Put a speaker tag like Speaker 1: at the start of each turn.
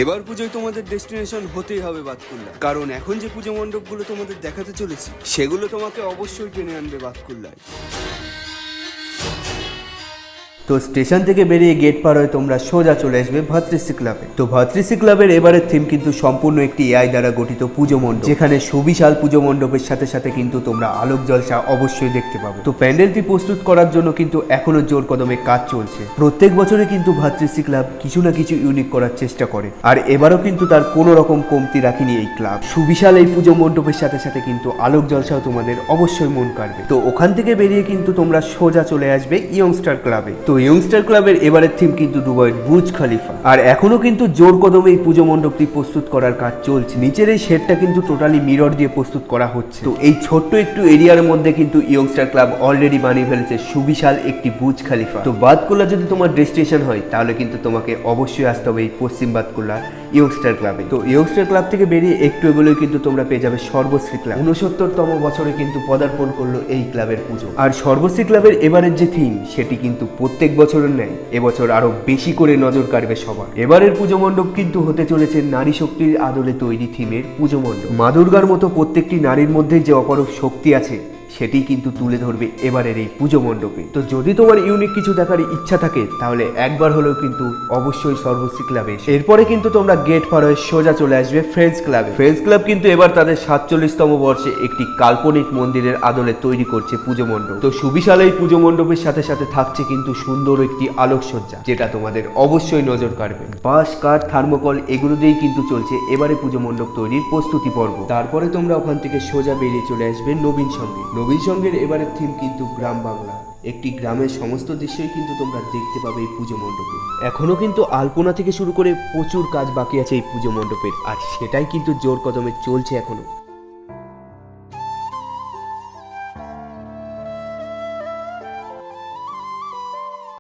Speaker 1: এবার পুজোয় তোমাদের ডেস্টিনেশন হতেই হবে বাতকুল্লা, কারণ এখন যে পুজো মণ্ডপগুলো তোমাদের দেখাতে চলেছি সেগুলো তোমাকে অবশ্যই টেনে আনবে বাতকুল্লায়।
Speaker 2: তো স্টেশন থেকে বেরিয়ে গেট পার হয়ে তোমরা সোজা চলে আসবে ভাতৃশ্রী ক্লাবে। তো ভাতৃশ্রী ক্লাবের এবারের থিম কিন্তু সম্পূর্ণ একটি এআই দ্বারা গঠিত পুজো মণ্ডপ, যেখানে সুবিশাল পুজো মণ্ডপের সাথে সাথে কিন্তু তোমরা আলোক জলসা অবশ্যই দেখতে পাবে। তো প্যান্ডেলটি প্রস্তুত করার জন্য কিন্তু এখনো জোর কদমে কাজ চলছে। প্রত্যেক বছরে কিন্তু ভাতৃশ্রী ক্লাব কিছু না কিছু ইউনিক করার চেষ্টা করে, আর এবারও কিন্তু তার কোনো রকম কমতি রাখেনি এই ক্লাব। সুবিশাল এই পুজো মণ্ডপের সাথে সাথে কিন্তু আলোক জলসাও তোমাদের অবশ্যই মন কাড়বে। তো ওখান থেকে বেরিয়ে কিন্তু তোমরা সোজা চলে আসবে ইয়ংস্টার ক্লাবে। তো ইয়ংস্টার ক্লাবের এবারের থিম কিন্তু দুবাইয়ের বুর্জ খলিফা, আর এখনো কিন্তু জোর কদমে এই পুজো মণ্ডপটি প্রস্তুত করার কাজ চলছে। নিচের এই শেডটা কিন্তু টোটালি মিরর দিয়ে প্রস্তুত করা হচ্ছে। তো এই ছোট্ট একটু এরিয়ার মধ্যে কিন্তু ইয়ংস্টার ক্লাব অলরেডি বানিয়ে ফেলেছে সুবিশাল একটি বুর্জ খলিফা। তো বাতকুল্লা যদি তোমার ডেস্টিনেশন হয় তাহলে কিন্তু তোমাকে অবশ্যই আসতে হবে এই পশ্চিম বাতকুল্লা ইয়ংস্টার ক্লাবে। তো ইয়ংস্টার ক্লাব থেকে বেরিয়ে একটু এগুলোই কিন্তু তোমরা পেয়ে যাবে সর্বশ্রী ক্লাব। 69তম বছরে কিন্তু পদার্পণ করলো এই ক্লাবের পুজো। আর সর্বশ্রী ক্লাবের এবারের যে থিম সেটি কিন্তু প্রত্যেক বছরের ন্যায় এবছর আরো বেশি করে নজর কাড়বে সবার। এবারের পুজো মণ্ডপ কিন্তু হতে চলেছে নারী শক্তির আদলে তৈরি থিমের পুজো মণ্ডপ। মা দুর্গার মতো প্রত্যেকটি নারীর মধ্যে যে অপরূপ শক্তি আছে সেটি কিন্তু তুলে ধরবে এবারের এই পুজো মণ্ডপে। তো যদি তোমার ইউনিক কিছু দেখার ইচ্ছা থাকে তাহলে একবার হলেও কিন্তু অবশ্যই সর্বশ্রী ক্লাবে এসে এরপরে কিন্তু তোমরা গেট পার হয়ে সোজা চলে আসবে ফ্রেন্ডস ক্লাবে। ফ্রেন্ডস ক্লাব কিন্তু এবার তাদের 47তম বর্ষে একটি কাল্পনিক মন্দিরের আদলে তৈরি করছে পুজো মণ্ডপ। তো সুবিশাল এই পুজো মণ্ডপের সাথে সাথে থাকছে কিন্তু সুন্দর একটি আলোকসজ্জা, যেটা তোমাদের অবশ্যই নজর কাড়বে। বাঁশ, কাঠ, থার্মোকল এগুলো দিয়েই কিন্তু চলছে এবারে পুজো মণ্ডপ তৈরির প্রস্তুতি পর্ব। তারপরে তোমরা ওখান থেকে সোজা বেরিয়ে চলে আসবে নবীন সঙ্গে। নবীন সঙ্গের এবারের থিম কিন্তু গ্রাম বাংলা। একটি গ্রামের সমস্ত দৃশ্যই কিন্তু তোমরা দেখতে পাবে এই পুজো মণ্ডপে। এখনো কিন্তু আলপনা থেকে শুরু করে প্রচুর কাজ বাকি আছে এই পুজো মণ্ডপের, আর সেটাই কিন্তু জোর কদমে চলছে এখনো।